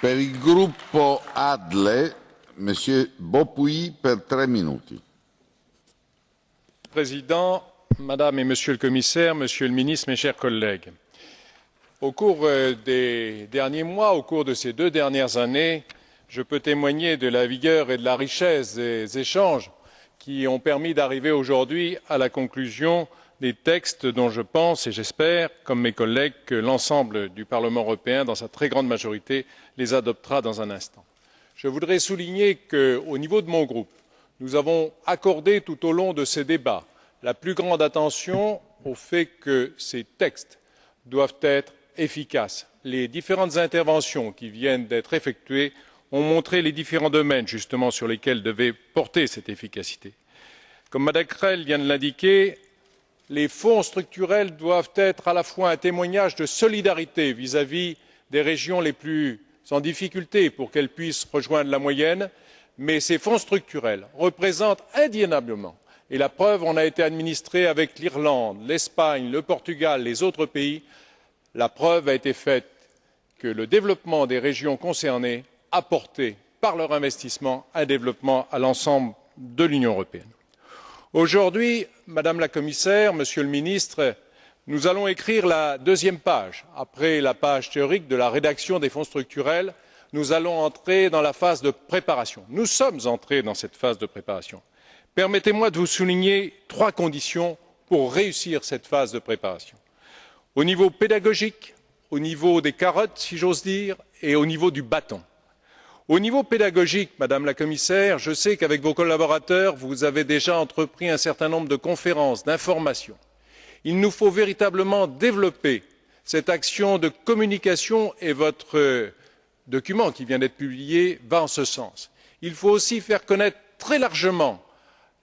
Per il gruppo ADLE, Monsieur Beaupuy, per 3 minuti. Monsieur le Président, Madame et Monsieur le Commissaire, Monsieur le Ministre, mes chers collègues, au cours des derniers mois, au cours de ces 2 dernières années, je peux témoigner de la vigueur et de la richesse des échanges qui ont permis d'arriver aujourd'hui à la conclusion des textes dont je pense et j'espère, comme mes collègues, que l'ensemble du Parlement européen, dans sa très grande majorité, les adoptera dans un instant. Je voudrais souligner qu'au niveau de mon groupe, nous avons accordé tout au long de ces débats la plus grande attention au fait que ces textes doivent être efficaces. Les différentes interventions qui viennent d'être effectuées ont montré les différents domaines justement sur lesquels devait porter cette efficacité. Comme Mme Krehl vient de l'indiquer, les fonds structurels doivent être à la fois un témoignage de solidarité vis-à-vis des régions les plus en difficulté pour qu'elles puissent rejoindre la moyenne, mais ces fonds structurels représentent indéniablement, et la preuve en a été administrée avec l'Irlande, l'Espagne, le Portugal, les autres pays, la preuve a été faite que le développement des régions concernées a apporté, par leur investissement, un développement à l'ensemble de l'Union européenne. Aujourd'hui, Madame la Commissaire, Monsieur le Ministre, nous allons écrire la 2e page. Après la page théorique de la rédaction des fonds structurels, nous allons entrer dans la phase de préparation. Nous sommes entrés dans cette phase de préparation. Permettez-moi de vous souligner 3 conditions pour réussir cette phase de préparation. Au niveau pédagogique, au niveau des carottes, si j'ose dire, et au niveau du bâton. Au niveau pédagogique, Madame la Commissaire, je sais qu'avec vos collaborateurs, vous avez déjà entrepris un certain nombre de conférences, d'informations. Il nous faut véritablement développer cette action de communication et votre document qui vient d'être publié va en ce sens. Il faut aussi faire connaître très largement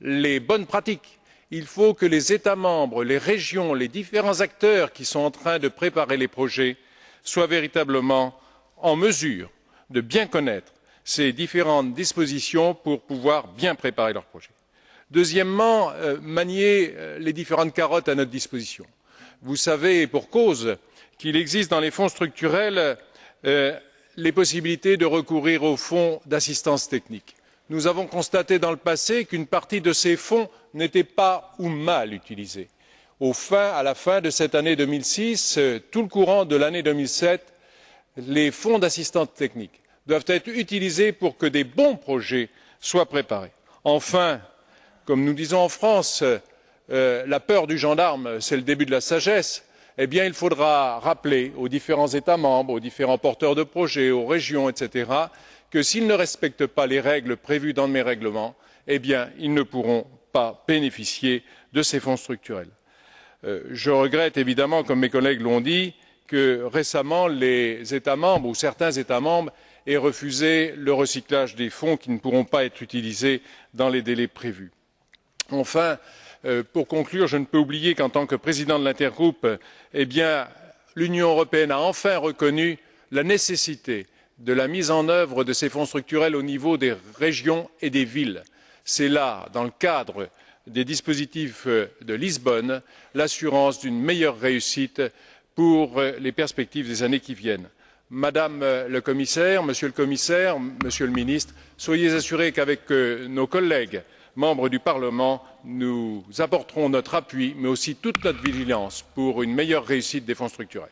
les bonnes pratiques. Il faut que les États membres, les régions, les différents acteurs qui sont en train de préparer les projets soient véritablement en mesure de bien connaître ces différentes dispositions pour pouvoir bien préparer leurs projets. Deuxièmement, manier les différentes carottes à notre disposition. Vous savez, et pour cause, qu'il existe dans les fonds structurels les possibilités de recourir aux fonds d'assistance technique. Nous avons constaté dans le passé qu'une partie de ces fonds n'était pas ou mal utilisée. À la fin de cette année 2006, tout le courant de l'année 2007, les fonds d'assistance technique doivent être utilisés pour que des bons projets soient préparés. Enfin, comme nous disons en France, la peur du gendarme, c'est le début de la sagesse. Eh bien, il faudra rappeler aux différents États membres, aux différents porteurs de projets, aux régions, etc., que s'ils ne respectent pas les règles prévues dans mes règlements, eh bien, ils ne pourront pas bénéficier de ces fonds structurels. Je regrette évidemment, comme mes collègues l'ont dit, que récemment les États membres ou certains États membres aient refusé le recyclage des fonds qui ne pourront pas être utilisés dans les délais prévus. Enfin, pour conclure, je ne peux oublier qu'en tant que président de l'intergroupe, l'Union européenne a enfin reconnu la nécessité de la mise en œuvre de ces fonds structurels au niveau des régions et des villes. C'est là, dans le cadre des dispositifs de Lisbonne, l'assurance d'une meilleure réussite pour les perspectives des années qui viennent. Madame le Commissaire, Monsieur le Ministre, soyez assurés qu'avec nos collègues membres du Parlement, nous apporterons notre appui, mais aussi toute notre vigilance pour une meilleure réussite des fonds structurels.